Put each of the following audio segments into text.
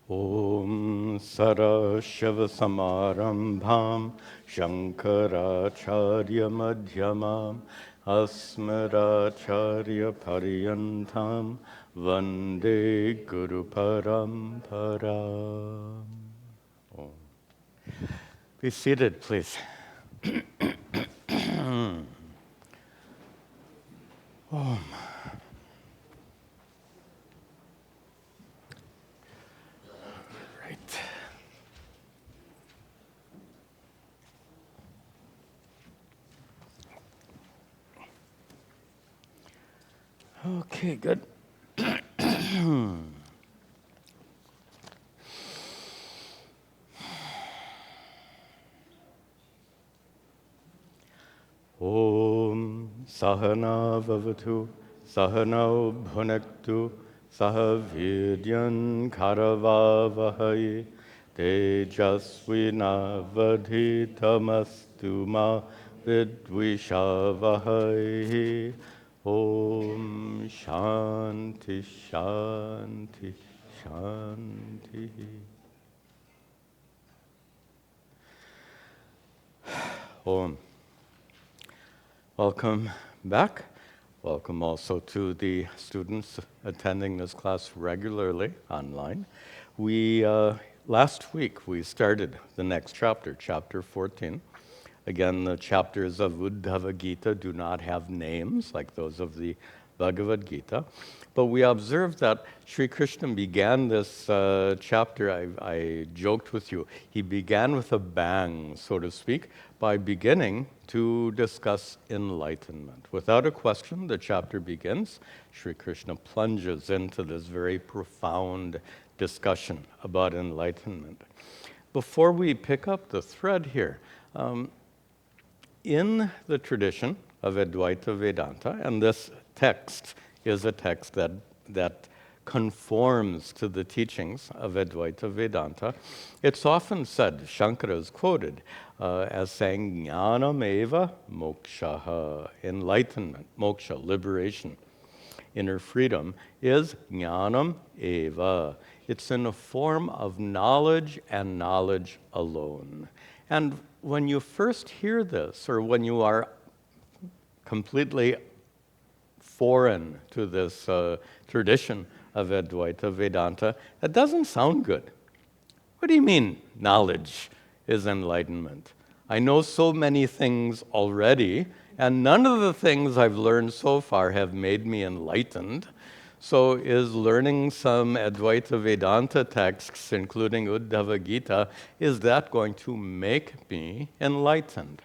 Om Sarashav-samarambham Shankaracharya Madhyamam Asmaracharya Paryantam Vande Guru Paramparam. Om. Be seated, please. Om. Right. Okay, good. Om Sahana Vavatu Sahanau Bhunaktu Sahavidyan Karavavahai Tejasvinavadhitamastu Ma Vidvishavahai. Om Shanti Shanti Shanti. Om. Welcome back. Welcome also to the students attending this class regularly online. Last week we started the next chapter, chapter 14. Again, the chapters of Uddhava Gita do not have names like those of the Bhagavad Gita. But we observed that Sri Krishna began this chapter, I joked with you, he began with a bang, so to speak, by beginning to discuss enlightenment. Without a question, the chapter begins. Sri Krishna plunges into this very profound discussion about enlightenment. Before we pick up the thread here, in the tradition of Advaita Vedanta, and this text is a text that conforms to the teachings of Advaita Vedanta, it's often said, Shankara is quoted as saying, Jnanam eva mokshaha, enlightenment, moksha, liberation, inner freedom, is jnanam eva. It's in a form of knowledge and knowledge alone. And when you first hear this, or when you are completely foreign to this tradition of Advaita Vedanta, that doesn't sound good. What do you mean knowledge is enlightenment? I know so many things already, and none of the things I've learned so far have made me enlightened. So is learning some Advaita Vedanta texts, including Uddhava Gita, is that going to make me enlightened?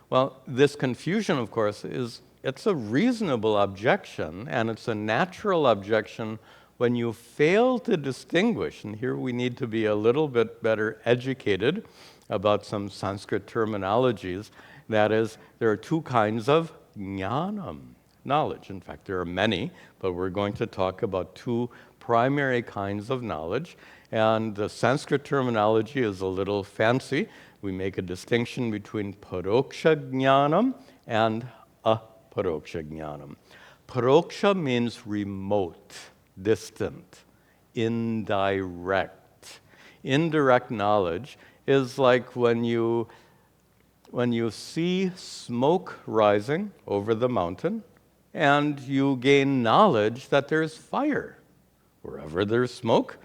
Well, this confusion, of course, it's a reasonable objection, and it's a natural objection when you fail to distinguish, and here we need to be a little bit better educated about some Sanskrit terminologies. That is, there are two kinds of jnanam, knowledge. In fact, there are many, but we're going to talk about two primary kinds of knowledge. And the Sanskrit terminology is a little fancy. We make a distinction between paroksha jnanam and aparoksha jnanam. Paroksha means remote, distant, indirect. Indirect knowledge is like when you see smoke rising over the mountain, and you gain knowledge that there's fire. Wherever there's smoke,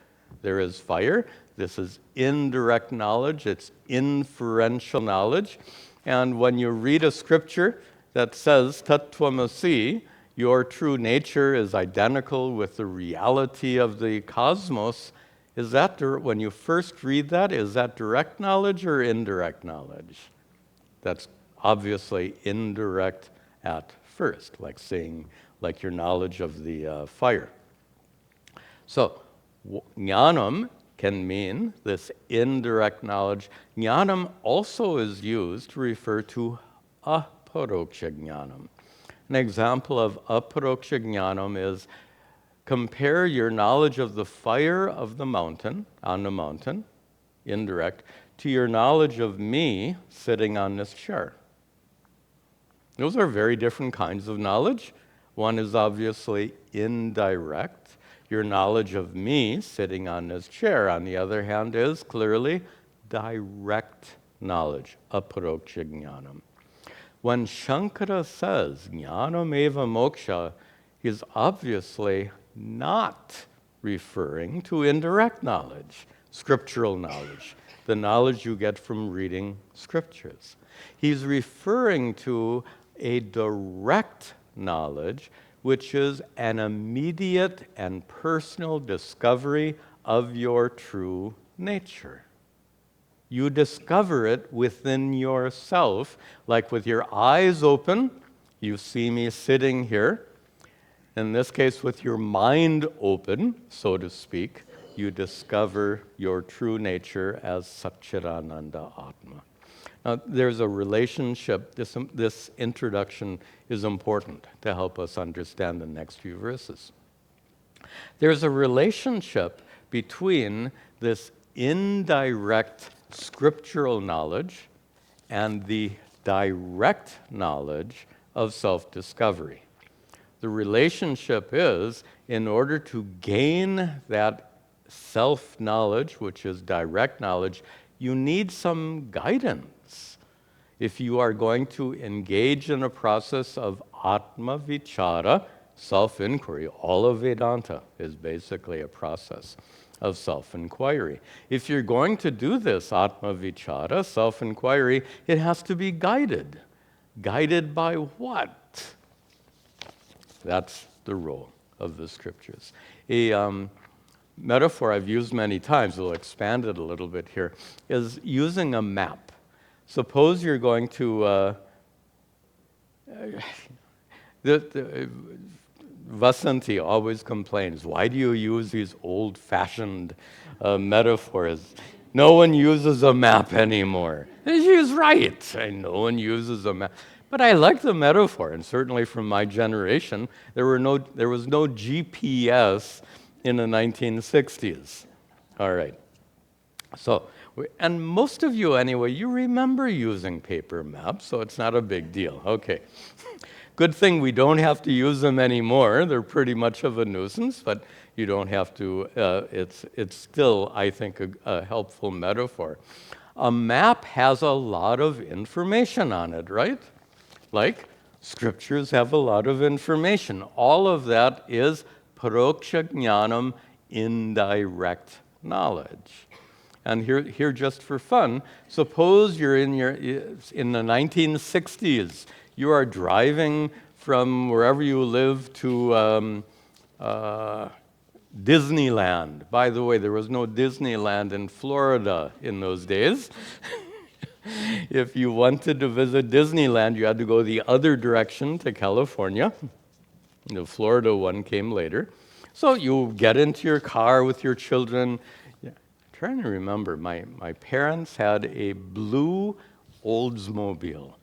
there is fire. This is indirect knowledge. It's inferential knowledge. And when you read a scripture that says, Tat Tvamasi, your true nature is identical with the reality of the cosmos, is that, when you first read that, is that direct knowledge or indirect knowledge? That's obviously indirect at first, like saying, like your knowledge of the fire. So, jnanam can mean this indirect knowledge. Jnanam also is used to refer to aparoksha jnanam. An example of aparoksha jnanam is compare your knowledge of the fire of the mountain, on the mountain, indirect, to your knowledge of me sitting on this chair. Those are very different kinds of knowledge. One is obviously indirect. Your knowledge of me sitting on this chair, on the other hand, is clearly direct knowledge, aparoksha jnanam. When Shankara says jnanam eva moksha, he's obviously not referring to indirect knowledge, scriptural knowledge, the knowledge you get from reading scriptures. He's referring to a direct knowledge, which is an immediate and personal discovery of your true nature. You discover it within yourself, like with your eyes open, you see me sitting here. In this case, with your mind open, so to speak, you discover your true nature as Satchidananda Atma. Now, there's a relationship. This introduction is important to help us understand the next few verses. There's a relationship between this indirect scriptural knowledge and the direct knowledge of self-discovery. The relationship is, in order to gain that self-knowledge, which is direct knowledge, you need some guidance. If you are going to engage in a process of Atma Vichara, self-inquiry, all of Vedanta is basically a process of self-inquiry. If you're going to do this Atma Vichara, self-inquiry, it has to be guided. Guided by what? That's the role of the scriptures. A metaphor I've used many times, we'll expand it a little bit here, is using a map. Suppose you're going to Vasanti always complains, why do you use these old-fashioned metaphors? No one uses a map anymore. And she's right, and no one uses a map. But I like the metaphor, and certainly from my generation, there was no GPS in the 1960s. All right. So, and most of you anyway, you remember using paper maps, so it's not a big deal. Okay. Good thing we don't have to use them anymore. They're pretty much of a nuisance, but you don't have to. It's still, I think, a helpful metaphor. A map has a lot of information on it, right? Like scriptures have a lot of information. All of that is paroksha jnanam, indirect knowledge. And here just for fun, suppose you're in the 1960s. You are driving from wherever you live to Disneyland. By the way, there was no Disneyland in Florida in those days. If you wanted to visit Disneyland, you had to go the other direction to California. The Florida one came later. So you get into your car with your children. Yeah, I'm trying to remember, my parents had a blue Oldsmobile.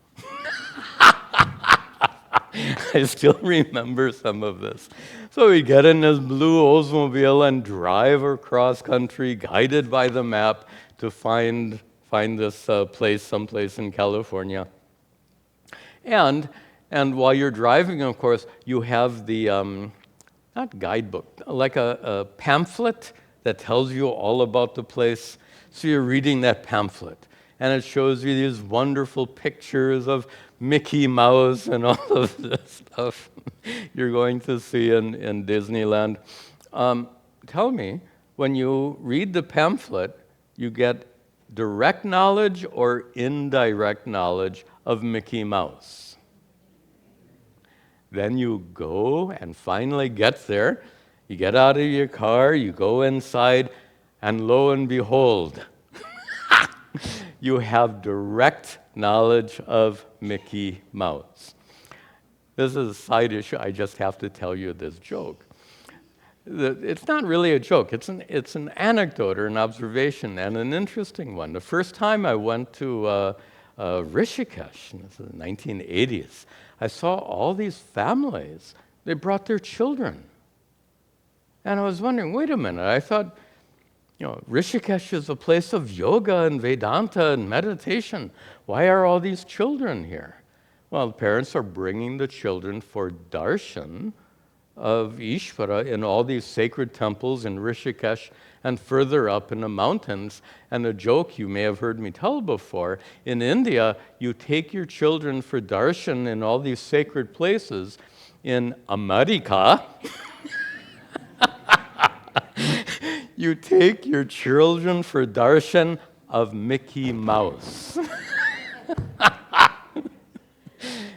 I still remember some of this. So we get in this blue Oldsmobile and drive across country, guided by the map, to find this place someplace in California. And while you're driving, of course, you have the, not guidebook, like a pamphlet that tells you all about the place. So you're reading that pamphlet, and it shows you these wonderful pictures of Mickey Mouse and all of this stuff you're going to see in Disneyland. Tell me, when you read the pamphlet, you get direct knowledge or indirect knowledge of Mickey Mouse? Then you go and finally get there. You get out of your car, you go inside, and lo and behold, you have direct knowledge of Mickey Mouse. This is a side issue. I just have to tell you this joke. It's not really a joke. It's an anecdote or an observation, and an interesting one. The first time I went to Rishikesh, this is the 1980s, I saw all these families. They brought their children. And I was wondering, wait a minute, I thought, Rishikesh is a place of yoga and Vedanta and meditation. Why are all these children here? Well, the parents are bringing the children for darshan, of Ishvara in all these sacred temples in Rishikesh and further up in the mountains. And a joke you may have heard me tell before, in India, you take your children for darshan in all these sacred places. In America, you take your children for darshan of Mickey Mouse.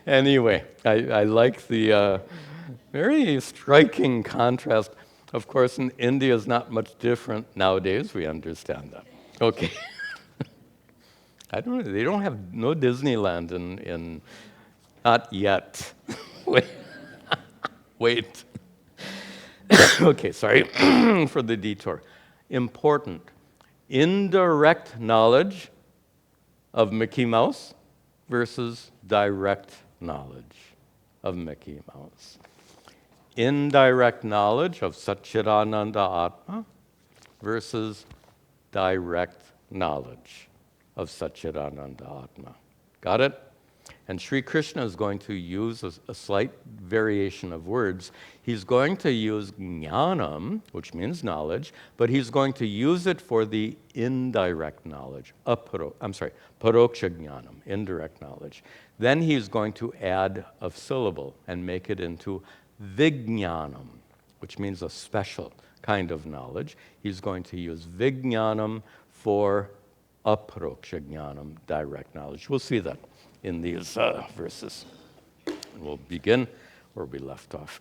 Anyway, I like the very striking contrast. Of course, in India is not much different nowadays. We understand that. Okay. I don't know. They don't have no Disneyland in not yet. Wait. Wait. Okay, sorry for the detour. Important. Indirect knowledge of Mickey Mouse versus direct knowledge of Mickey Mouse. Indirect knowledge of Satchidananda Atma versus direct knowledge of Satchidananda Atma. Got it? And Sri Krishna is going to use a slight variation of words. He's going to use jnanam, which means knowledge, but he's going to use it for the indirect knowledge, paroksha jnanam, indirect knowledge. Then he's going to add a syllable and make it into vijnanam, which means a special kind of knowledge. He's going to use vijnanam for aparoksha jnanam, direct knowledge. We'll see that in these verses. We'll begin where we left off.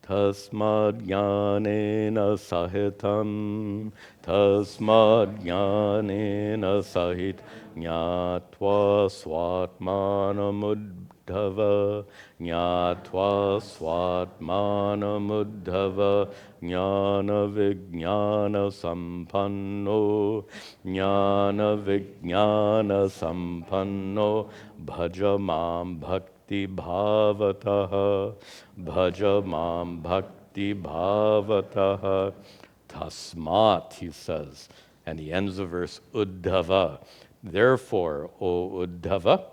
Tasmad jnanena sahitam, tasmad jnanena sahit, jnatva swatmanam uddhava, jnatva swatmanam uddhava, jnana vijnana sampanno, jnana vijnana sampanno, bhaja mam bhakti bhavataha, bhaja mam bhakti bhavataha. Tasmat, he says, and he ends the verse, Uddhava. Therefore, O Uddhava,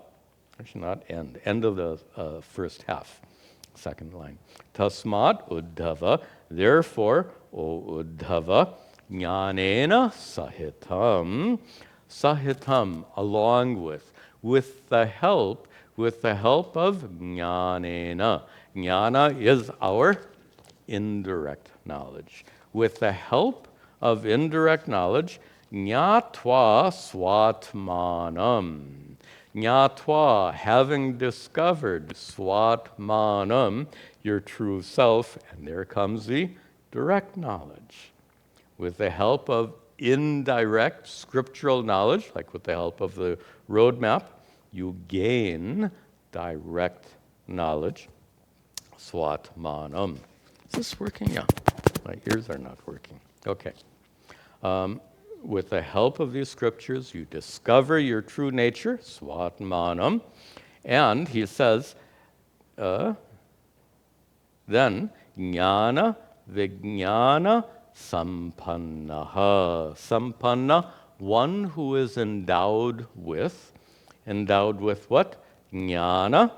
actually not end of the first half, second line. Tasmat Uddhava, therefore, O Uddhava, jnanena sahitam, sahitam, along with the help of jnanena. Jnana is our indirect knowledge. With the help of indirect knowledge, jnatva swatmanam. Jnatva, having discovered swatmanam, your true self, and there comes the direct knowledge. With the help of indirect scriptural knowledge, like with the help of the roadmap, you gain direct knowledge. Swatmanam. Is this working? Yeah. My ears are not working. Okay. With the help of these scriptures, you discover your true nature, swatmanam, and he says, then jnana vijnana sampannaha. Sampanna, one who is endowed with what? Jnana,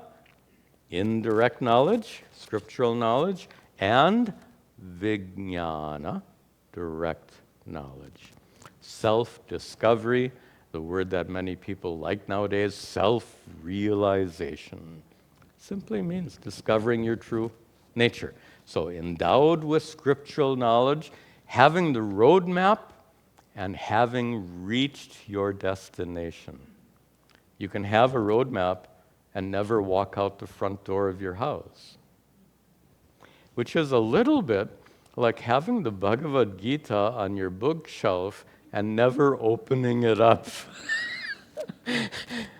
indirect knowledge, scriptural knowledge, and vijnana, direct knowledge. Self-discovery, the word that many people like nowadays, self-realization, simply means discovering your true nature. So endowed with scriptural knowledge, having the roadmap, and having reached your destination. You can have a roadmap and never walk out the front door of your house, which is a little bit like having the Bhagavad Gita on your bookshelf and never opening it up.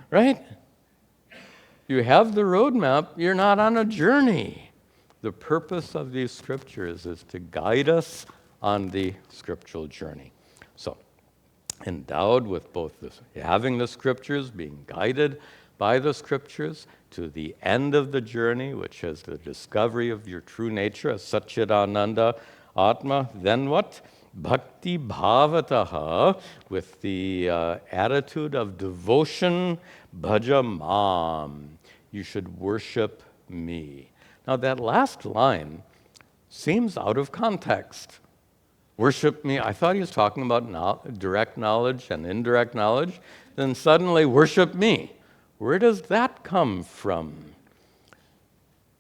Right? You have the roadmap, you're not on a journey. The purpose of these scriptures is to guide us on the scriptural journey. So, endowed with both this, having the scriptures, being guided by the scriptures to the end of the journey, which is the discovery of your true nature as Satchidananda Atma, then what? Bhakti bhavataha, with the attitude of devotion, bhaja mam. You should worship me. Now that last line seems out of context. Worship me. I thought he was talking about direct knowledge and indirect knowledge. Then suddenly, worship me. Where does that come from?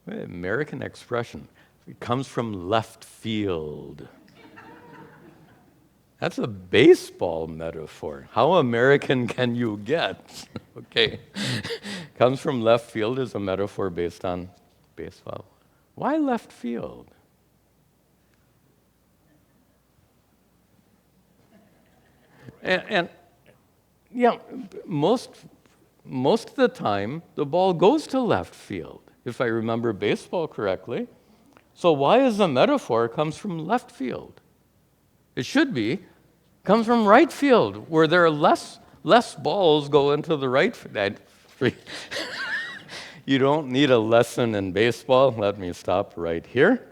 American expression. It comes from left field. That's a baseball metaphor. How American can you get? Okay. Comes from left field is a metaphor based on baseball. Why left field? And yeah, most of the time, the ball goes to left field, if I remember baseball correctly. So why is the metaphor comes from left field? It should be, comes from right field, where there are less balls go into the right field. You don't need a lesson in baseball. Let me stop right here.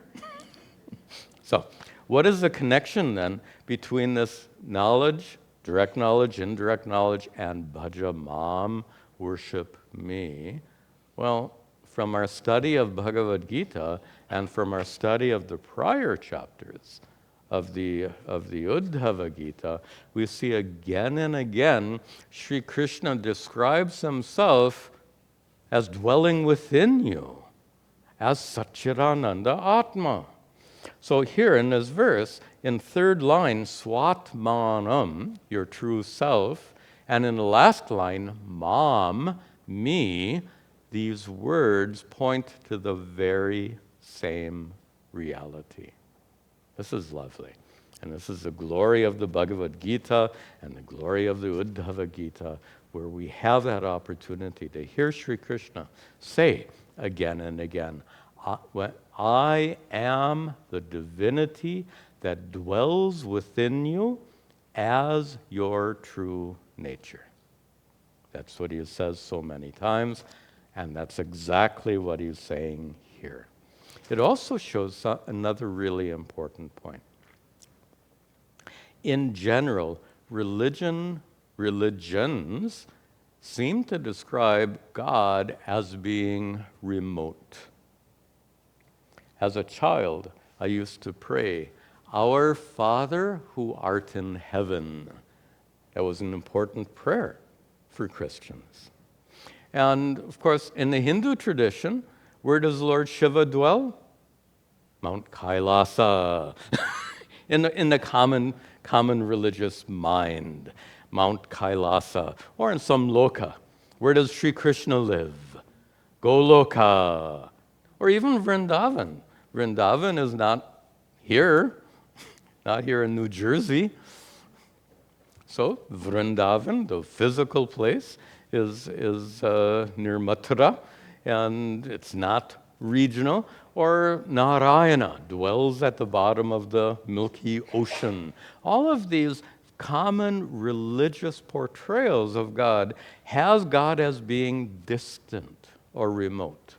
So, what is the connection then between this knowledge, direct knowledge, indirect knowledge, and bhaja mam, worship me? Well, from our study of Bhagavad Gita and from our study of the prior chapters of the Uddhava Gita, we see again and again Sri Krishna describes himself as dwelling within you, as Satchidananda Atma. So here in this verse, in third line, swatmanam, your true self, and in the last line, mam, me, these words point to the very same reality. This is lovely. And this is the glory of the Bhagavad Gita and the glory of the Uddhava Gita, where we have that opportunity to hear Sri Krishna say again and again, I am the divinity that dwells within you as your true nature. That's what he says so many times, and that's exactly what he's saying here. It also shows another really important point. In general, religions seem to describe God as being remote. As a child, I used to pray, Our Father who art in heaven. That was an important prayer for Christians. And of course, in the Hindu tradition, where does Lord Shiva dwell? Mount Kailasa. in the common religious mind, Mount Kailasa, or in some loka. Where does Sri Krishna live? Goloka, or even Vrindavan. Vrindavan is not here in New Jersey. So Vrindavan, the physical place, is near Mathura, and it's not regional. Or Narayana dwells at the bottom of the Milky Ocean. All of these common religious portrayals of God has God as being distant or remote.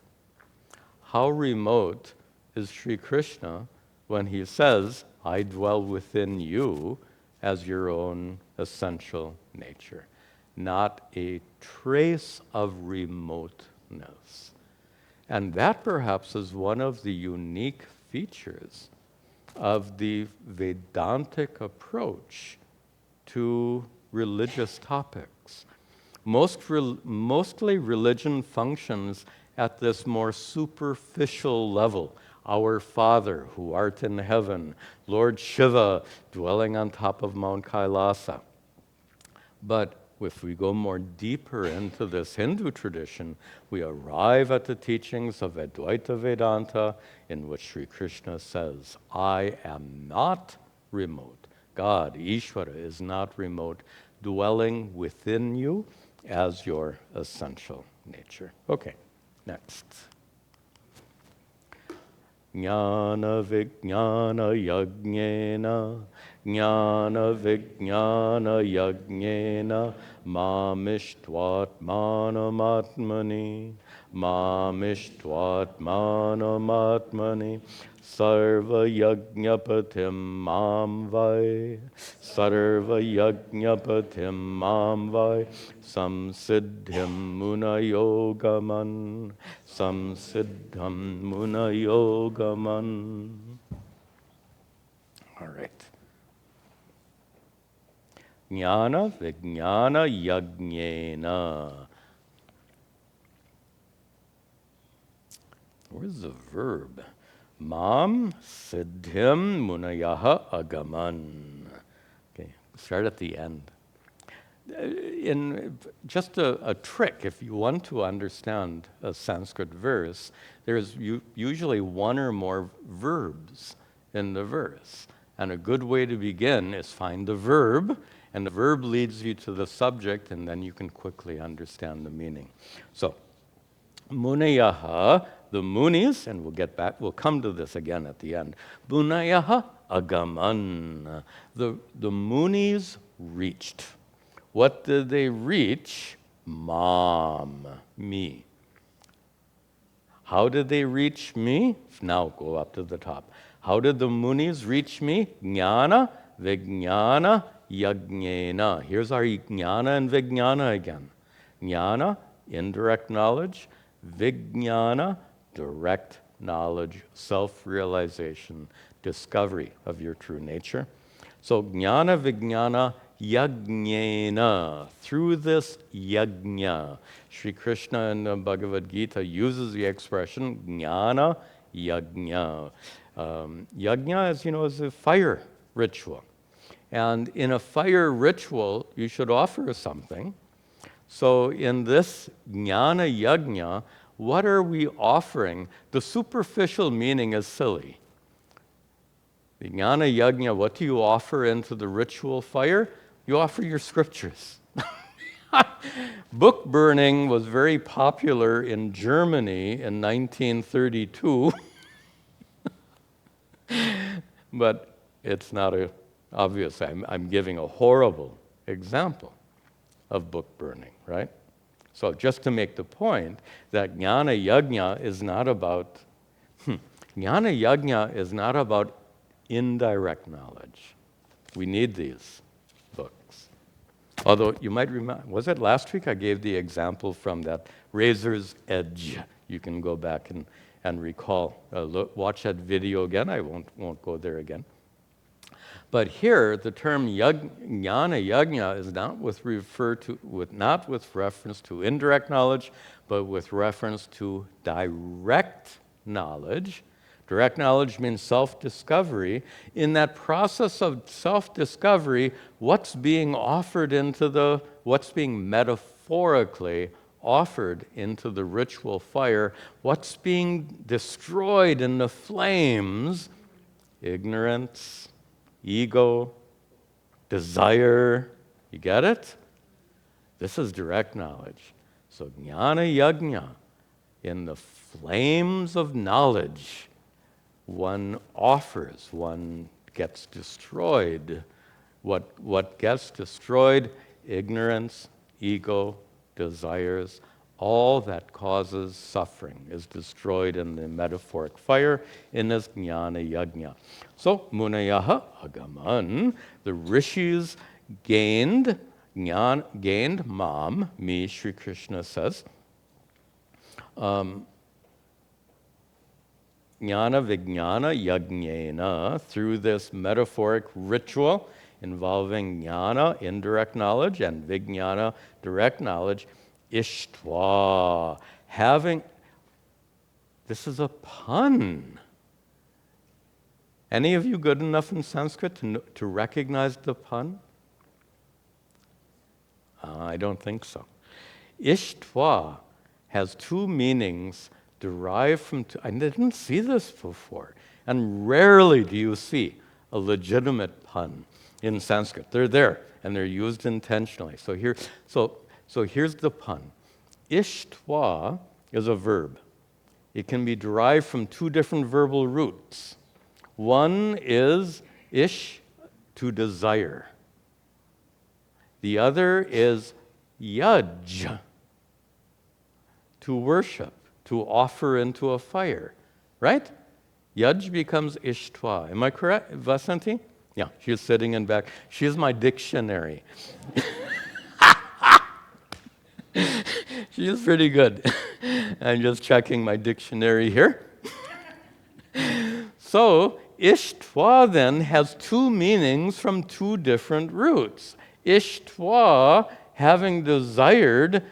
How remote is Sri Krishna when he says, I dwell within you as your own essential nature? Not a trace of remoteness. And that perhaps is one of the unique features of the Vedantic approach to religious topics. Mostly religion functions at this more superficial level. Our Father, who art in heaven, Lord Shiva, dwelling on top of Mount Kailasa. But if we go more deeper into this Hindu tradition, we arrive at the teachings of Advaita Vedanta, in which Sri Krishna says, I am not remote. God, Ishvara, is not remote, dwelling within you as your essential nature. Okay, next. Jnana vijnana yajnena, jnana vijnana yajnena, mamishtvātmānamatmani, mamishtvātmānamatmani, Sarva Yajnapatim Mam Vai, Sarva Yajnapatim Mam Vai, Samsiddhim Munayogaman, Samsiddham Munayogaman. All right. Jnana Vijnana Yajnena. Where's the verb? Mam Siddhim Munayaha Agaman. Okay, start at the end. In just a trick, if you want to understand a Sanskrit verse, there's usually one or more verbs in the verse. And a good way to begin is find the verb, and the verb leads you to the subject, and then you can quickly understand the meaning. So, Munayaha, the Munis, and we'll come to this again at the end. Munayaha Agaman. The Munis reached. What did they reach? Mam, me. How did they reach me? Now go up to the top. How did the Munis reach me? Jnana, Vijnana, Yajnena. Here's our Jnana and Vijnana again. Jnana, indirect knowledge. Vijnana, direct knowledge, self-realization, discovery of your true nature. So Jnana Vijnana Yajnena, through this yajna. Sri Krishna in the Bhagavad Gita uses the expression Jnana Yajna. Yajna, as you know, is a fire ritual. And in a fire ritual, you should offer something. So in this Jnana Yajna, what are we offering? The superficial meaning is silly. The Jnana Yajna, what do you offer into the ritual fire? You offer your scriptures. Book burning was very popular in Germany in 1932, but it's not obvious. I'm giving a horrible example of book burning, right? So just to make the point that Jnana Yajna is not about indirect knowledge. We need these books. Although you might remember, was it last week I gave the example from that Razor's Edge? You can go back and recall, watch that video again. I won't go there again. But here, the term Jnana Yajna is not with reference to indirect knowledge, but with reference to direct knowledge. Direct knowledge means self-discovery. In that process of self-discovery, what's being metaphorically offered into the ritual fire, what's being destroyed in the flames? Ignorance, ego, desire. You get it? This is direct knowledge. So Jnana Yajna, in the flames of knowledge, one offers, one gets destroyed. What gets destroyed? Ignorance, ego, desires, all that causes suffering is destroyed in the metaphoric fire in this Jnana Yajna. So, Munayaha Agaman, the rishis gained Mam, me, Sri Krishna says. Jnana Vijnana Yajnena, through this metaphoric ritual involving jnana, indirect knowledge, and vijnana, direct knowledge, Ishtva, this is a pun. Any of you good enough in Sanskrit to recognize the pun? I don't think so. Ishtva has two meanings derived from I didn't see this before. And rarely do you see a legitimate pun in Sanskrit. They're there, and they're used intentionally. So here's the pun. Ishtva is a verb. It can be derived from two different verbal roots. One is ish, to desire. The other is yaj, to worship, to offer into a fire, right? Yaj becomes Ishtva. Am I correct, Vasanti? Yeah, she's sitting in back. She's my dictionary. She's pretty good. I'm just checking my dictionary here. So, Ishtva then has two meanings from two different roots. Ishtva, having desired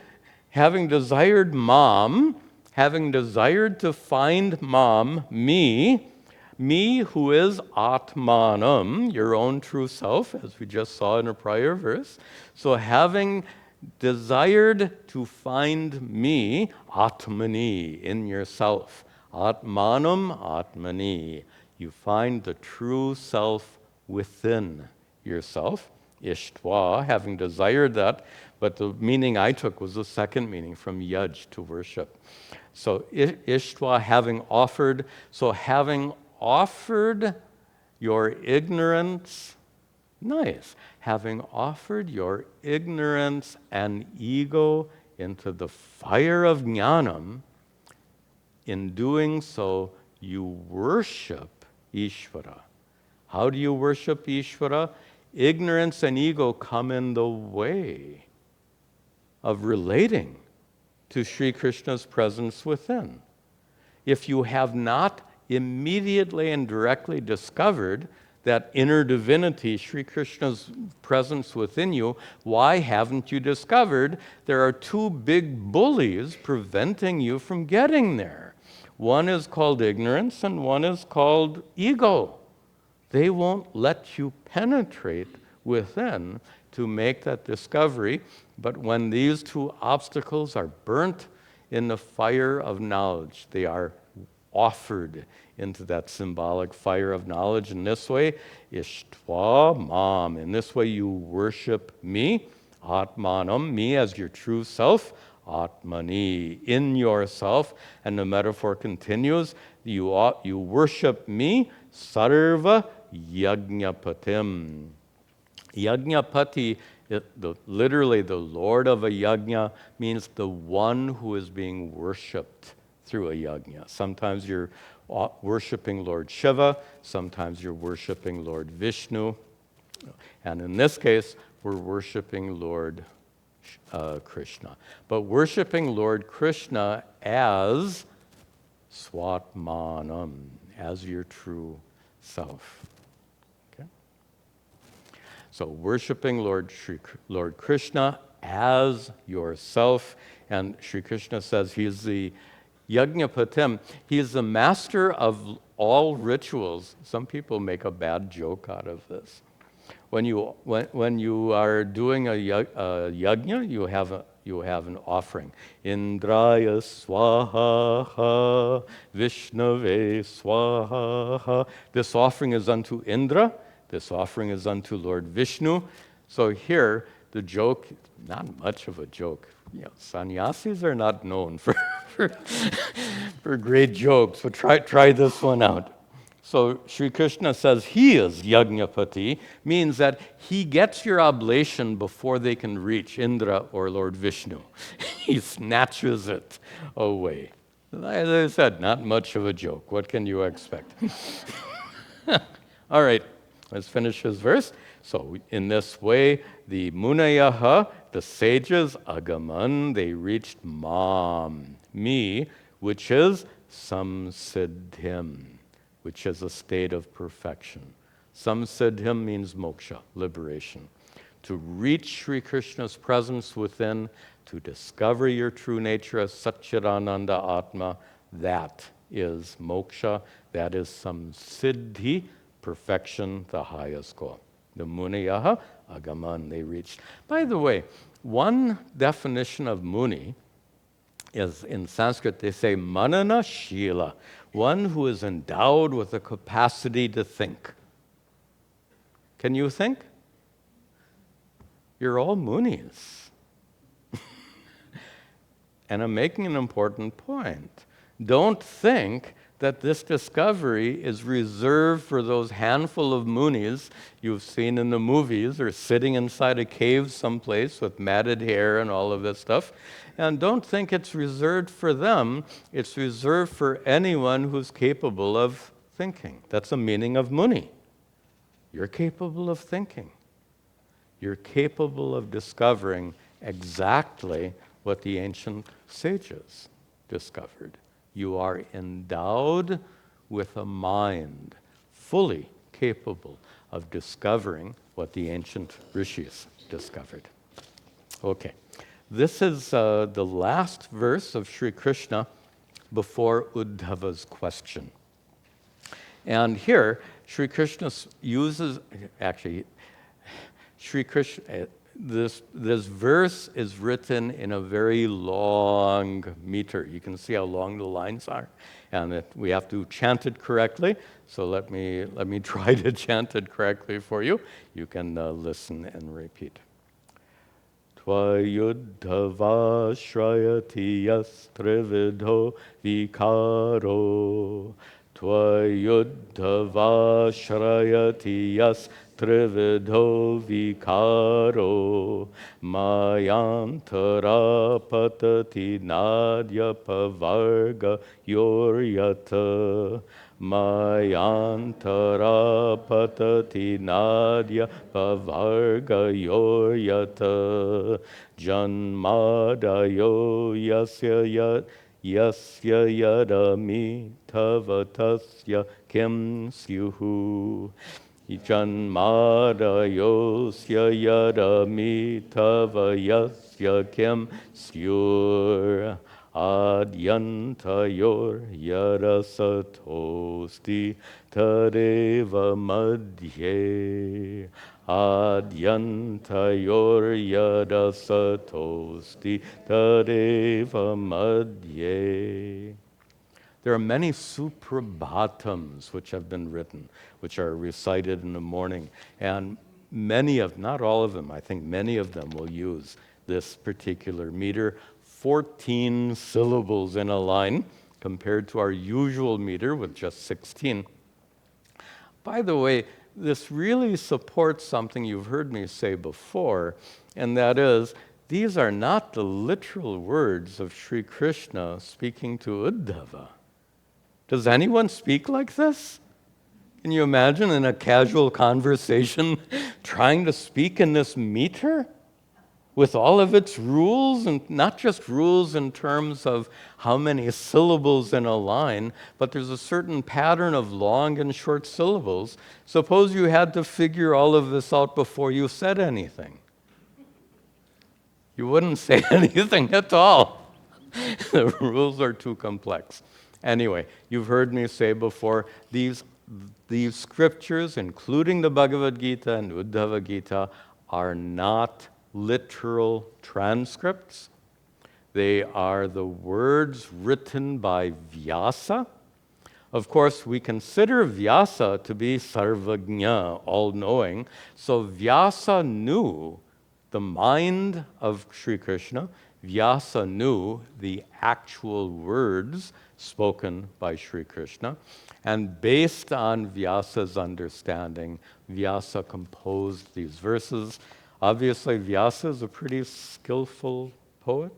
mom, having desired to find mom, me who is Atmanam, your own true self, as we just saw in a prior verse. So having desired to find me, Atmani, in yourself. Atmanam, Atmani. You find the true self within yourself. Ishtva, having desired that, but the meaning I took was the second meaning from yaj, to worship. So Ishtva, having offered, so having offered your ignorance, nice, having offered your ignorance and ego into the fire of jnanam, in doing so, you worship Ishvara. How do you worship Ishvara? Ignorance and ego come in the way of relating to Sri Krishna's presence within. If you have not immediately and directly discovered that inner divinity, Sri Krishna's presence within you, why haven't you discovered there are two big bullies preventing you from getting there? One is called ignorance and one is called ego. They won't let you penetrate within to make that discovery. But when these two obstacles are burnt in the fire of knowledge, they are offered into that symbolic fire of knowledge. In this way, Ishtva Mam. In this way, you worship me, Atmanam, me as your true self, Atmani, in yourself. And the metaphor continues, you worship me, Sarva Yajnapatim. Yajnapati, literally the Lord of a yajna, means the one who is being worshipped through a yajna. Sometimes you're worshiping Lord Shiva, sometimes you're worshiping Lord Vishnu, and in this case, we're worshiping Lord Krishna. But worshiping Lord Krishna as Swatmanam, as your true self. Okay? So worshiping Lord Krishna as yourself, and Sri Krishna says he's the Yajnapatim, he is the master of all rituals. Some people make a bad joke out of this. When you are doing a yajna, you have an offering. Indraya swaha, Vishnave swaha. This offering is unto Indra. This offering is unto Lord Vishnu. So here, the joke, not much of a joke. You know, sannyasis are not known for great jokes, but try this one out. So Sri Krishna says he is Yajnapati, means that he gets your oblation before they can reach Indra or Lord Vishnu. He snatches it away. As I said, not much of a joke. What can you expect? All right, let's finish his verse. So in this way, the Munayaha, the sages, Agaman, they reached Mam, me, which is Samsiddhim, which is a state of perfection. Samsiddhim means moksha, liberation. To reach Sri Krishna's presence within, to discover your true nature as Satchidananda Atma, that is moksha, that is samsiddhi, perfection, the highest goal. The Muniyaha, Agaman, they reached. By the way, one definition of Muni is, in Sanskrit, they say manana shila, one who is endowed with the capacity to think. Can you think? You're all Munis. And I'm making an important point. Don't think that this discovery is reserved for those handful of Munis you've seen in the movies or sitting inside a cave someplace with matted hair and all of this stuff. And don't think it's reserved for them. It's reserved for anyone who's capable of thinking. That's the meaning of muni. You're capable of thinking. You're capable of discovering exactly what the ancient sages discovered. You are endowed with a mind fully capable of discovering what the ancient rishis discovered. Okay, this is the last verse of Sri Krishna before Uddhava's question. And here, Sri Krishna uses, Sri Krishna, this verse is written in a very long meter. You can see how long the lines are, and we have to chant it correctly. So let me try to chant it correctly for you. You can listen and repeat. Tvayuddhava shrayati yas trividho vikaro. Tvayuddhava shrayati yas trividho vikaro. Mayantara patati nadya pavarga yoryata. Mayantara patati nadya pavarga yoryata. Janmadayo yasya yadami tavatasya kim syuhu. Janmadayosya yadami tavayasya kim syur. Adyantayor yarasatosti tadeva madhye. Adyantayor yarasatosti tadeva madhye. There are many suprabhatams which have been written, which are recited in the morning, and many of, not all of them, I think many of them will use this particular meter. 14 syllables in a line compared to our usual meter with just 16. By the way, this really supports something you've heard me say before, and that is, these are not the literal words of Sri Krishna speaking to Uddhava. Does anyone speak like this? Can you imagine in a casual conversation trying to speak in this meter? With all of its rules, and not just rules in terms of how many syllables in a line, but there's a certain pattern of long and short syllables. Suppose you had to figure all of this out before you said anything. You wouldn't say anything at all. The rules are too complex. Anyway, you've heard me say before, these scriptures, including the Bhagavad Gita and Uddhava Gita, are not literal transcripts. They are the words written by Vyasa. Of course, we consider Vyasa to be Sarvagnya, all-knowing. So Vyasa knew the mind of Sri Krishna. Vyasa knew the actual words spoken by Sri Krishna. And based on Vyasa's understanding, Vyasa composed these verses. Obviously, Vyasa is a pretty skillful poet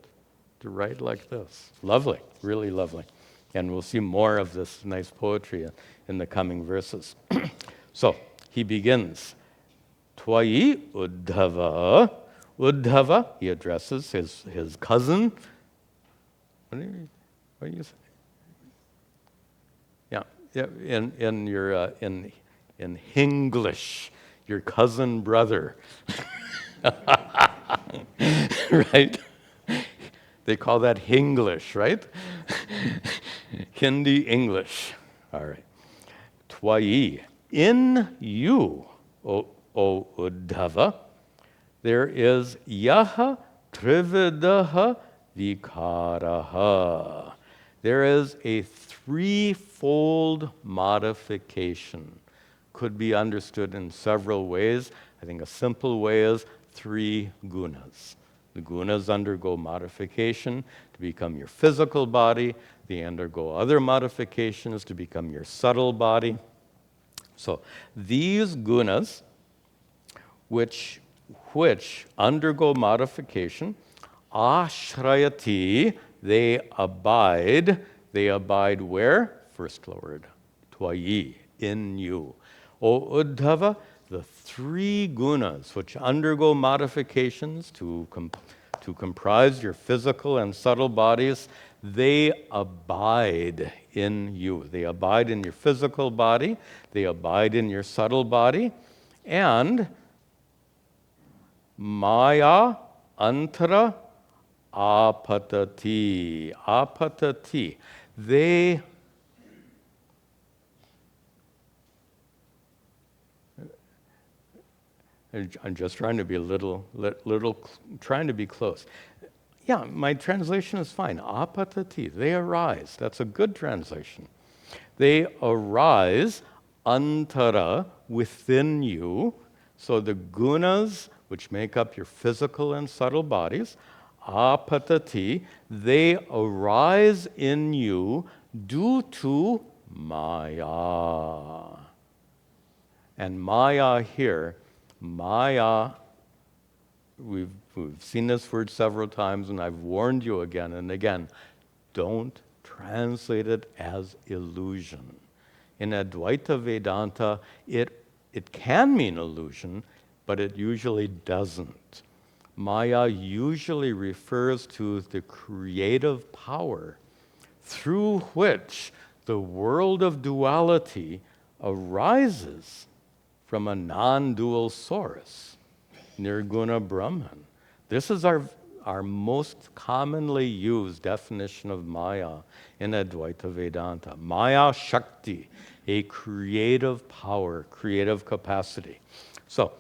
to write like this. Lovely, really lovely. And we'll see more of this nice poetry in the coming verses. So, he begins, Twayi Uddhava. Uddhava, he addresses his cousin. What do you say? Yeah, in your in Hinglish, your cousin brother. Right? They call that Hinglish, right? Hindi English. All right. Twayi. In you, O Uddhava, there is yaha trividaha vikaraha. There is a threefold modification. Could be understood in several ways. I think a simple way is 3 gunas. The gunas undergo modification to become your physical body. They undergo other modifications to become your subtle body. So these gunas, which undergo modification, ashrayati, they abide. They abide where? First lowered tvayi, in you. O Uddhava, the three gunas which undergo modifications to comprise your physical and subtle bodies, they abide in you. They abide in your physical body, they abide in your subtle body, and maya antara apatati. Apatati. I'm just trying to be trying to be close. Yeah, my translation is fine. Apatati, they arise. That's a good translation. They arise antara, within you. So the gunas, which make up your physical and subtle bodies, apatati, they arise in you due to maya. And maya here, maya, we've seen this word several times, and I've warned you again and again, don't translate it as illusion. In Advaita Vedanta, it can mean illusion, but it usually doesn't. Maya usually refers to the creative power through which the world of duality arises from a non-dual source, Nirguna Brahman. This is our most commonly used definition of Maya in Advaita Vedanta. Maya Shakti, a creative power, creative capacity. So,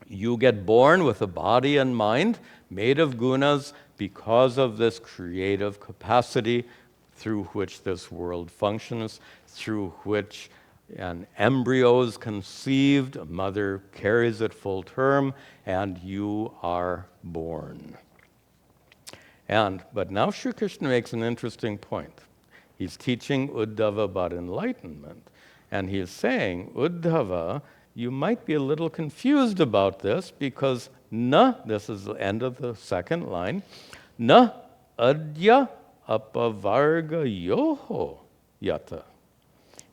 you get born with a body and mind made of gunas because of this creative capacity through which this world functions, through which an embryo is conceived, a mother carries it full term, and you are born. But now Sri Krishna makes an interesting point. He's teaching Uddhava about enlightenment, and he is saying, Uddhava, you might be a little confused about this because this is the end of the second line, na adya apavarga yoho yata.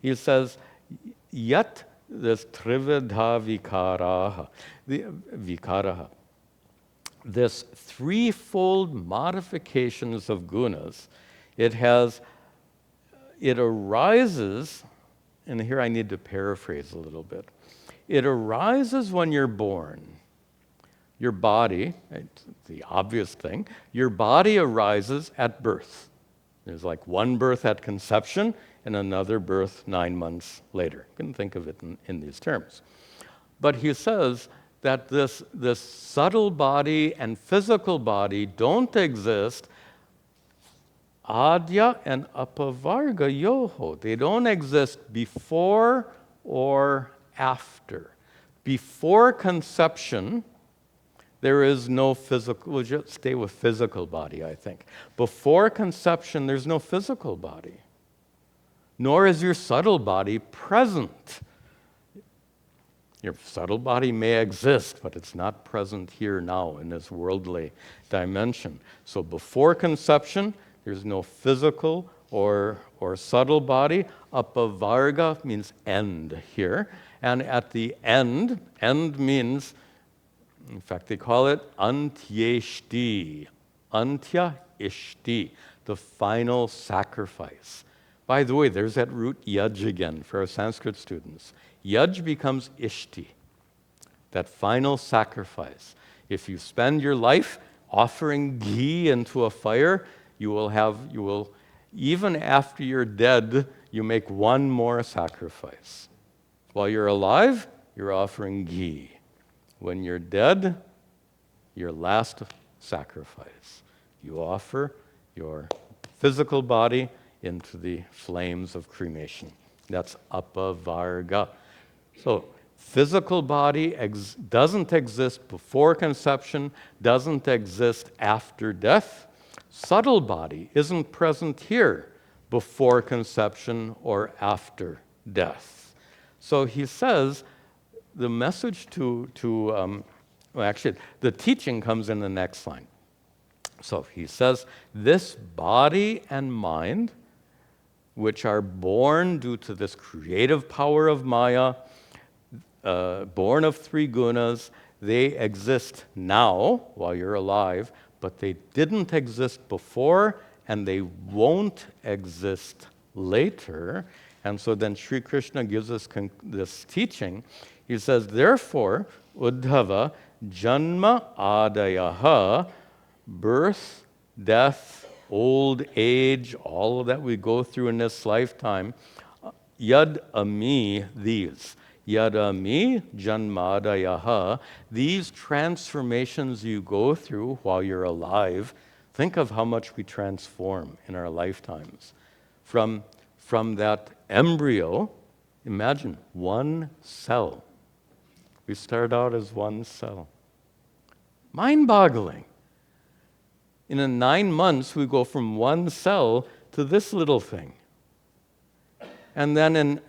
He says, yat, this trividha vikaraha, this threefold modifications of gunas, it arises, and here I need to paraphrase a little bit. It arises when you're born. Your body, the obvious thing, your body arises at birth. There's like one birth at conception and another birth 9 months later. You can think of it in these terms. But he says that this subtle body and physical body don't exist adya and apavarga yoho. They don't exist before or after. Before conception, there is no physical, we'll just stay with physical body, I think. Before conception, there's no physical body, nor is your subtle body present. Your subtle body may exist, but it's not present here now in this worldly dimension. So before conception, there's no physical or subtle body. Apavarga means end here. And at the end means, in fact, they call it antyeshti. Antya ishti, the final sacrifice. By the way, there's that root yaj again for our Sanskrit students. Yaj becomes ishti, that final sacrifice. If you spend your life offering ghee into a fire, you will, even after you're dead, you make one more sacrifice. While you're alive, you're offering ghee. When you're dead, your last sacrifice. You offer your physical body into the flames of cremation. That's apavarga. So, physical body doesn't exist before conception, doesn't exist after death. Subtle body isn't present here before conception or after death. So he says the message actually, the teaching comes in the next line. So he says, this body and mind, which are born due to this creative power of Maya, born of three gunas. They exist now while you're alive, but they didn't exist before, and they won't exist later. And so then Sri Krishna gives us this teaching. He says, therefore, Uddhava, janma adayaha, birth, death, old age, all that we go through in this lifetime, yad ami, these. Yad ami janmadayaha, these transformations you go through while you're alive, think of how much we transform in our lifetimes. From that embryo, imagine one cell. We start out as one cell. Mind-boggling. In 9 months, we go from one cell to this little thing. And then in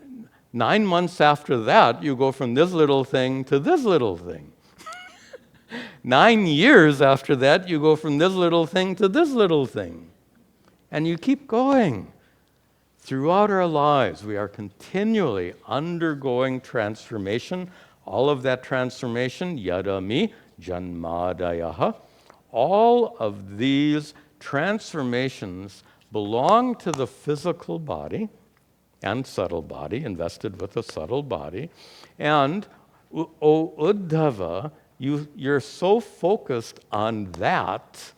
9 months after that, you go from this little thing to this little thing. 9 years after that, you go from this little thing to this little thing. And you keep going. Throughout our lives, we are continually undergoing transformation. All of that transformation, yadami, janmadayaha, all of these transformations belong to the physical body and subtle body, invested with a subtle body. And, O Uddhava, you're so focused on that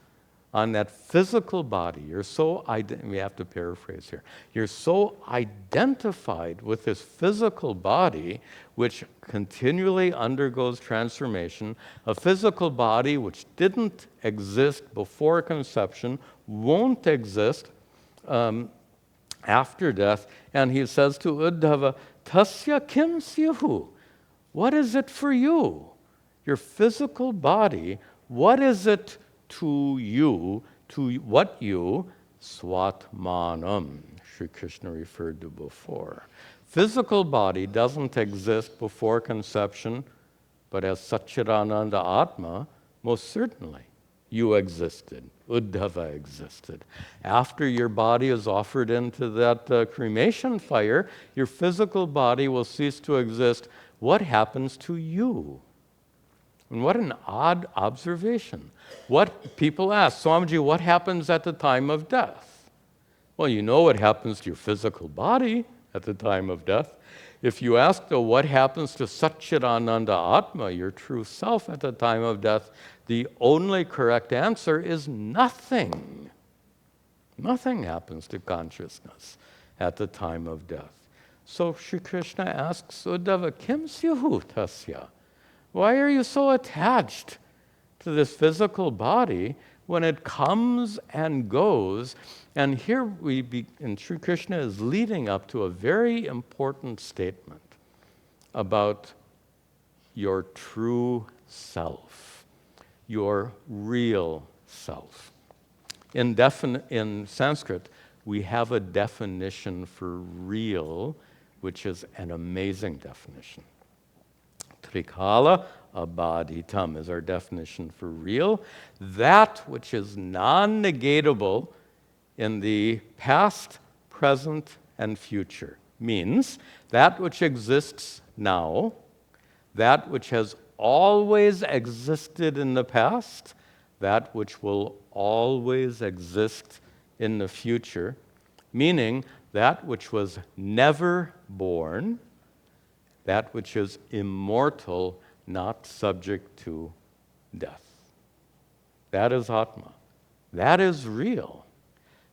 physical body. You're so, we have to paraphrase here. You're so identified with this physical body, which continually undergoes transformation, a physical body which didn't exist before conception, won't exist after death. And he says to Uddhava, tasya kim syuhu? What is it for you? Your physical body, what is it to you, to what you, swatmanam, Sri Krishna referred to before. Physical body doesn't exist before conception, but as Satchidananda Atma, most certainly, you existed. Uddhava existed. After your body is offered into that cremation fire, your physical body will cease to exist. What happens to you? And what an odd observation. What people ask, Swamiji, what happens at the time of death? Well, you know what happens to your physical body at the time of death. If you ask, though, what happens to Satchidananda Atma, your true self at the time of death, the only correct answer is nothing. Nothing happens to consciousness at the time of death. So Sri Krishna asks Uddhava, kim syuhu tasya? Why are you so attached to this physical body when it comes and goes? And here and Sri Krishna is leading up to a very important statement about your true self, your real self. In Sanskrit, we have a definition for real, which is an amazing definition. Trikala abaditam is our definition for real. That which is non-negatable in the past, present, and future. Means that which exists now, that which has always existed in the past, that which will always exist in the future, meaning that which was never born, that which is immortal, not subject to death. That is Atma. That is real.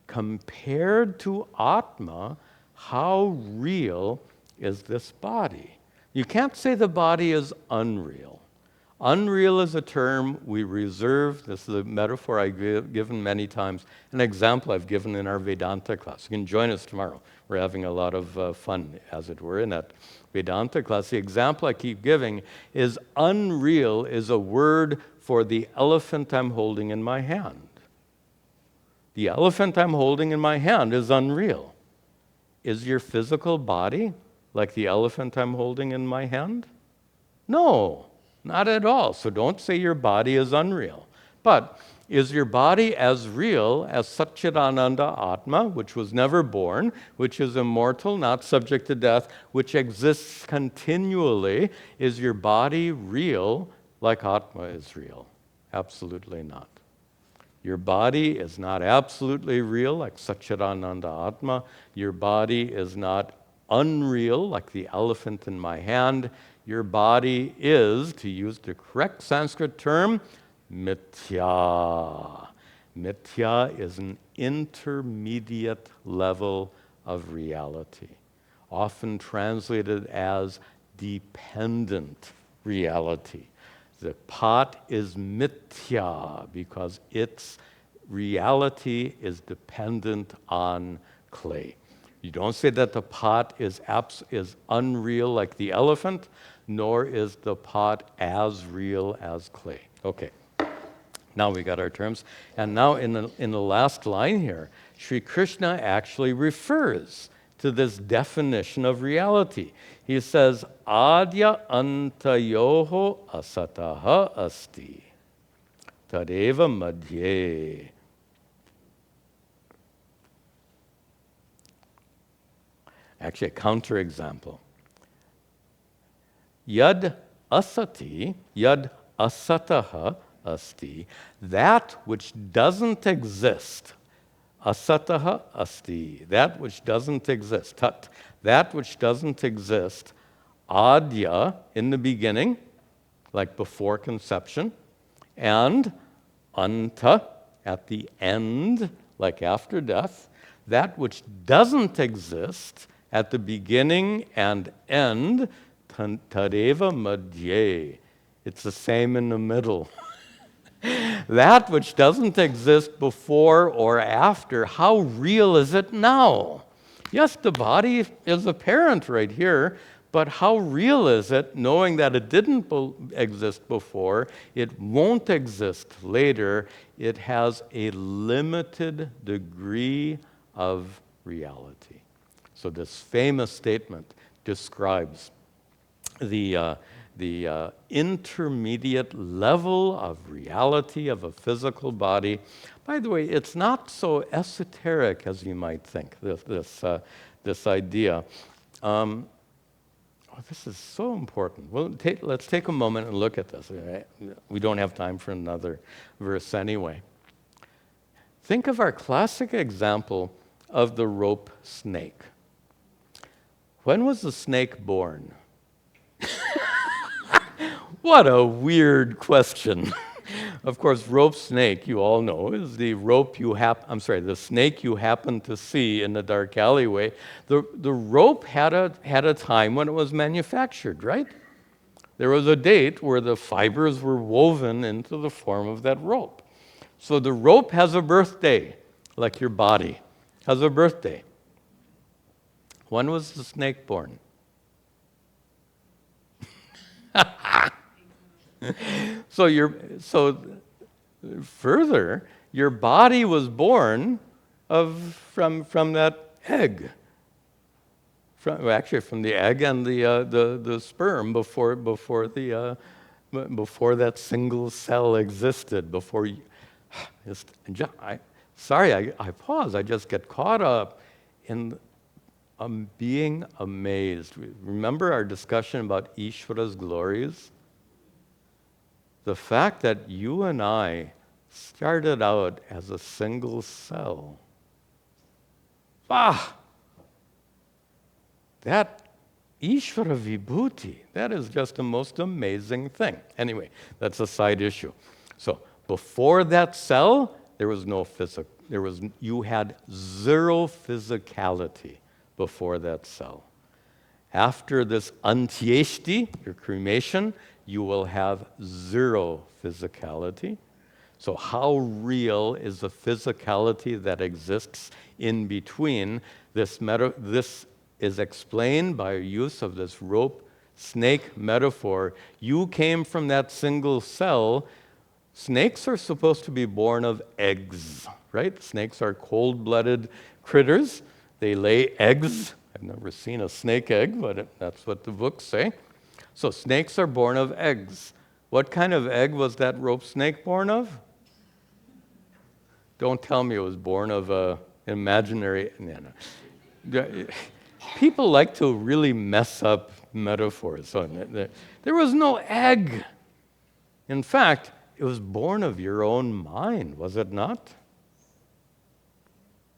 Compared to Atma, how real is this body? You can't say the body is unreal. Unreal is a term we reserve. This is a metaphor I've given many times, an example I've given in our Vedanta class. You can join us tomorrow. We're having a lot of fun, as it were, in that Vedanta class. The example I keep giving is unreal is a word for the elephant I'm holding in my hand. The elephant I'm holding in my hand is unreal. Is your physical body like the elephant I'm holding in my hand? No, not at all. So don't say your body is unreal. But Is your body as real as Satchidananda Atma, which was never born, which is immortal, not subject to death, which exists continually? Is your body real like Atma is real? Absolutely not. Your body is not absolutely real like Satchidananda Atma. Your body is not unreal like the elephant in my hand. Your body is, to use the correct Sanskrit term, mithya. Mithya is an intermediate level of reality, often translated as dependent reality. The pot is mithya because its reality is dependent on clay. You don't say that the pot is unreal like the elephant, nor is the pot as real as clay. Okay, now we got our terms. And now in the last line here, Sri Krishna actually refers to this definition of reality. He says, Adya antayoho asataha asti, tadeva madhye. Actually, a counterexample. Yad asati, yad asataha asti, that which doesn't exist. Asataha asti, that which doesn't exist. Tat, that which doesn't exist. Adya, in the beginning, like before conception, and anta, at the end, like after death. That which doesn't exist at the beginning and end, tadeva madhye. It's the same in the middle. That which doesn't exist before or after, how real is it now? Yes, the body is apparent right here, but how real is it knowing that it didn't exist before, it won't exist later, it has a limited degree of reality. So this famous statement describes the intermediate level of reality of a physical body. By the way, it's not so esoteric as you might think, this idea. This is so important. Well, let's take a moment and look at this. Right? We don't have time for another verse anyway. Think of our classic example of the rope snake. When was the snake born? What a weird question. Of course, rope snake, you all know, is the the snake you happen to see in the dark alleyway. The rope had a time when it was manufactured, right? There was a date where the fibers were woven into the form of that rope. So the rope has a birthday, like your body has a birthday. When was the snake born? So further, your body was born from that egg. From the egg and the sperm before that single cell existed. I pause. I just get caught up in being amazed. Remember our discussion about Ishvara's glories? The fact that you and I started out as a single cell. That Ishvara Vibhuti, that is just the most amazing thing. Anyway, that's a side issue. So before that cell, there was no you had zero physicality before that cell. After this antyeshti, your cremation, you will have zero physicality. So how real is the physicality that exists in between? This is explained by use of this rope snake metaphor. You came from that single cell. Snakes are supposed to be born of eggs, right? Snakes are cold-blooded critters. They lay eggs. I've never seen a snake egg, but that's what the books say. So snakes are born of eggs. What kind of egg was that rope snake born of? Don't tell me it was born of an imaginary... No. People like to really mess up metaphors. There was no egg. In fact, it was born of your own mind, was it not?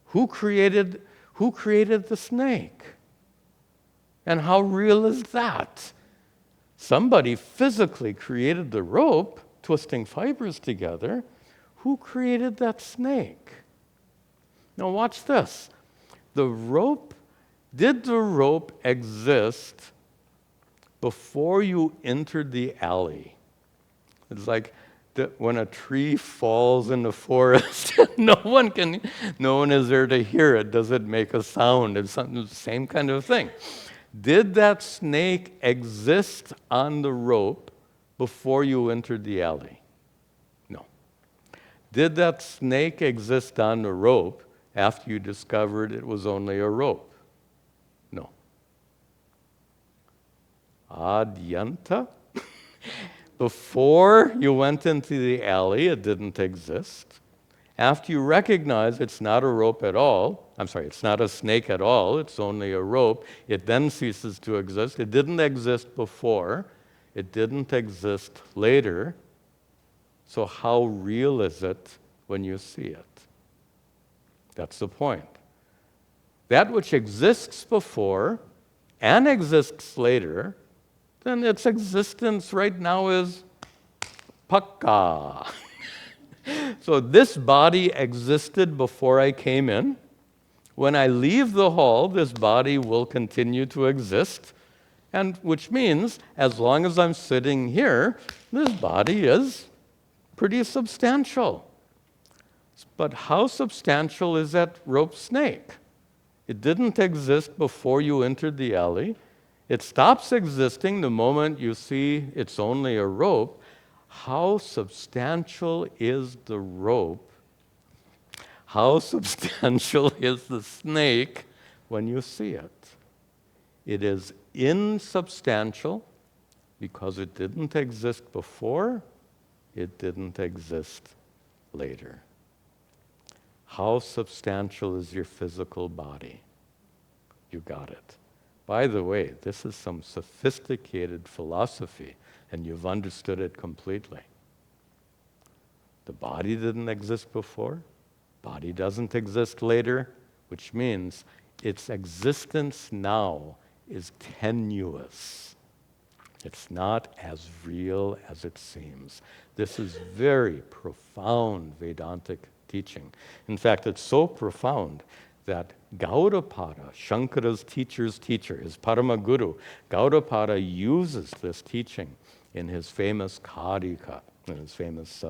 Who created the snake? And how real is that? Somebody physically created the rope, twisting fibers together. Who created that snake? Now watch this. Did the rope exist before you entered the alley? It's like when a tree falls in the forest, no one is there to hear it. Does it make a sound? It's the same kind of thing. Did that snake exist on the rope before you entered the alley? No. Did that snake exist on the rope after you discovered it was only a rope? No. Adyanta? Before you went into the alley, it didn't exist. After you recognize it's not a rope at all, it's not a snake at all, it's only a rope, it then ceases to exist. It didn't exist before, it didn't exist later. So how real is it when you see it? That's the point. That which exists before and exists later, then its existence right now is pakka. So this body existed before I came in. When I leave the hall, this body will continue to exist, and which means as long as I'm sitting here, this body is pretty substantial. But how substantial is that rope snake? It didn't exist before you entered the alley. It stops existing the moment you see it's only a rope. How substantial is the rope? How substantial is the snake when you see it? It is insubstantial because it didn't exist before, it didn't exist later. How substantial is your physical body? You got it. By the way, this is some sophisticated philosophy, and you've understood it completely. The body didn't exist before, body doesn't exist later, which means its existence now is tenuous. It's not as real as it seems. This is very profound Vedantic teaching. In fact, it's so profound that Gaudapada, Shankara's teacher's teacher, his Paramaguru, Gaudapada uses this teaching in his famous Karika, in his famous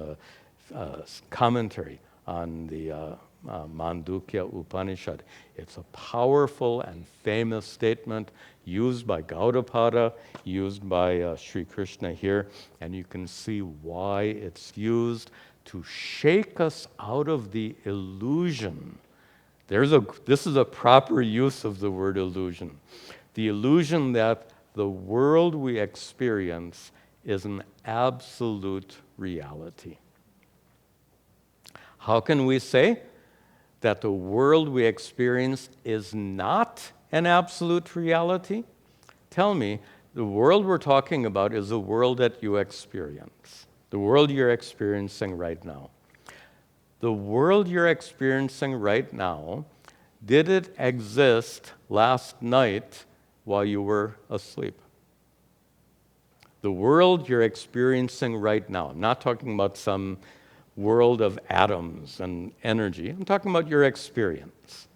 commentary on the Mandukya Upanishad. It's a powerful and famous statement used by Gaudapada, used by Sri Krishna here, and you can see why it's used to shake us out of the illusion. This is a proper use of the word illusion. The illusion that the world we experience is an absolute reality. How can we say that the world we experience is not an absolute reality? Tell me, the world we're talking about is a world that you experience, the world you're experiencing right now. The world you're experiencing right now, did it exist last night while you were asleep? The world you're experiencing right now, I'm not talking about some world of atoms and energy, I'm talking about your experience.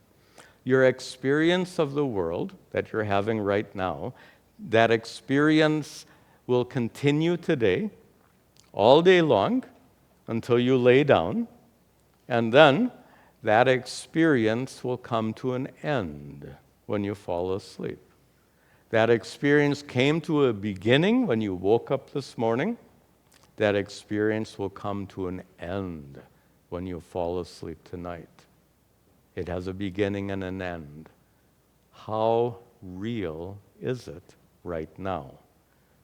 Your experience of the world that you're having right now, that experience will continue today, all day long, until you lay down, and then that experience will come to an end when you fall asleep. That experience came to a beginning when you woke up this morning. That experience will come to an end when you fall asleep tonight. It has a beginning and an end. How real is it right now?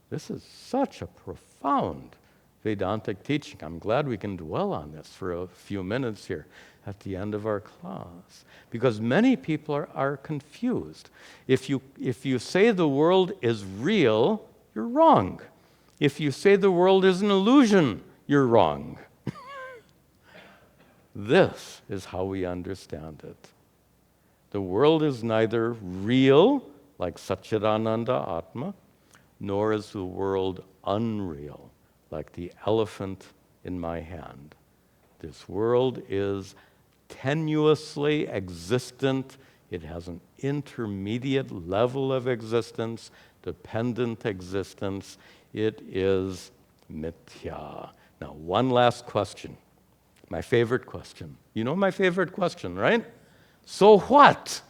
This is such a profound Vedantic teaching. I'm glad we can dwell on this for a few minutes here at the end of our class, because many people are confused. If you say the world is real, you're wrong. If you say the world is an illusion, you're wrong. This is how we understand it. The world is neither real, like Satchidananda Atma, nor is the world unreal, like the elephant in my hand. This world is tenuously existent. It has an intermediate level of existence, dependent existence. It is mithya. Now, one last question. My favorite question. You know my favorite question, right? So what?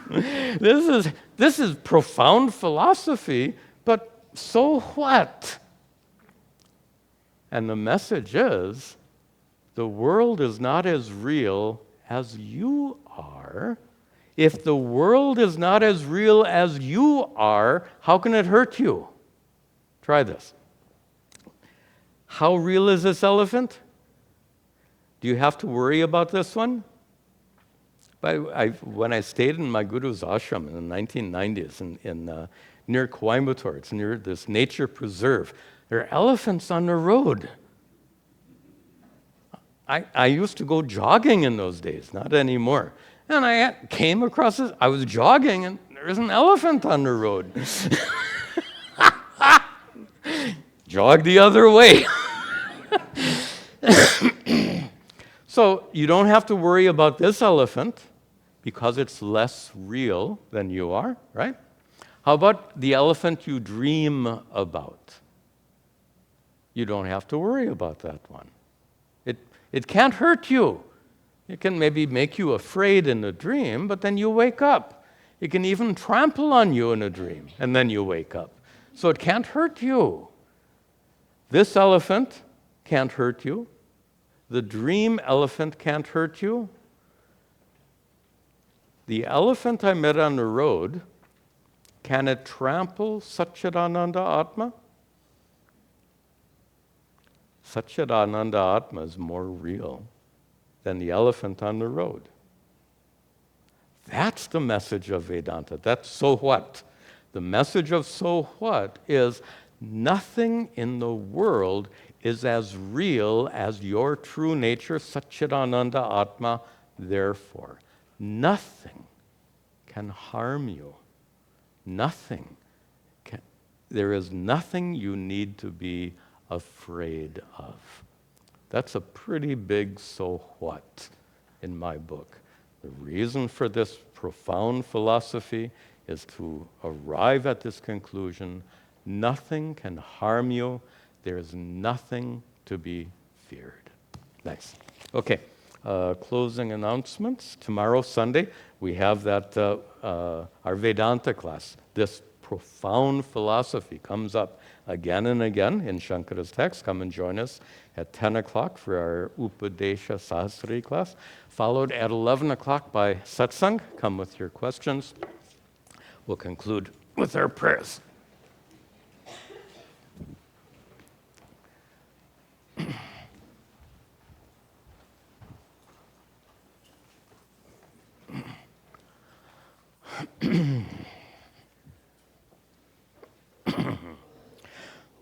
This is profound philosophy, but so what? And the message is, the world is not as real as you are. If the world is not as real as you are, how can it hurt you? Try this. How real is this elephant? Do you have to worry about this one? When I stayed in my guru's ashram in the 1990s near Coimbatore, it's near this nature preserve, there are elephants on the road. I used to go jogging in those days, not anymore. And I came across this, I was jogging and there's an elephant on the road. Jog the other way. So you don't have to worry about this elephant because it's less real than you are, right? How about the elephant you dream about? You don't have to worry about that one. It can't hurt you. It can maybe make you afraid in a dream, but then you wake up. It can even trample on you in a dream, and then you wake up. So it can't hurt you. This elephant can't hurt you. The dream elephant can't hurt you. The elephant I met on the road, can it trample Satchidananda Atma? Satchidananda Atma is more real than the elephant on the road. That's the message of Vedanta. That's so what? The message of so what is nothing in the world is as real as your true nature, Satchidananda Atma. Therefore, nothing can harm you. Nothing. There is nothing you need to be afraid of. That's a pretty big so what in my book. The reason for this profound philosophy is to arrive at this conclusion: nothing can harm you. There is nothing to be feared. Nice. Okay, closing announcements. Tomorrow, Sunday, we have that our Vedanta class. This profound philosophy comes up again and again in Shankara's text. Come and join us at 10 o'clock for our Upadesha Sahasri class, followed at 11 o'clock by satsang. Come with your questions. We'll conclude with our prayers.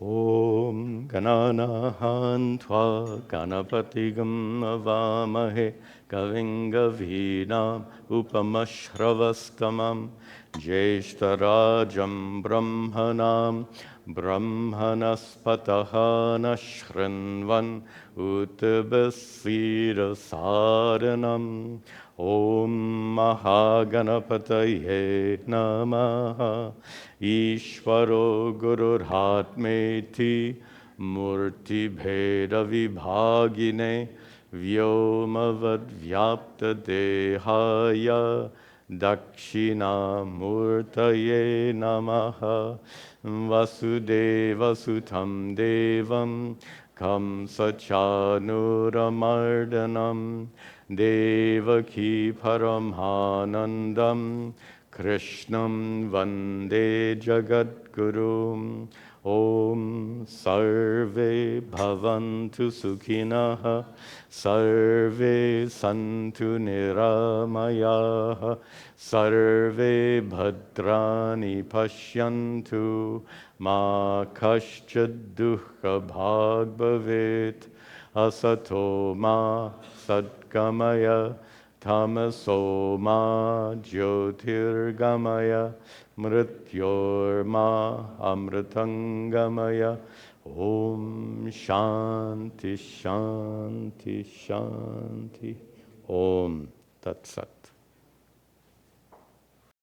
Om Gananahan Tva Ganapatigam Avamahe Kaving Gavinam Upamashravastamam Jeshtarajam Brahmanam Brahmanaspataha Nashrinvan Uttabasira Saranam Om Mahaganapataye Namaha Ishvaro Gururhatmeti Murti Bheda Vibhagine Vyomavad Vyapta Dehaya Dakshina Murtaye Namaha Vasudeva Sutam Devam Kam Sachanuramardanam Devaki Paramhanandam Krishnam Vande Jagadgurum Om Sarve Bhavantu Sukhinah Sarve Santu Niramayah Sarve Bhadrani Pashyantu Ma Kaschad Dukkha Bhag Bhavet Asato Ma Sadgamaya Tamaso Ma Jyotirgamaya Mrityorma Amritangamaya Om Shanti Shanti Shanti Om Tat Sat.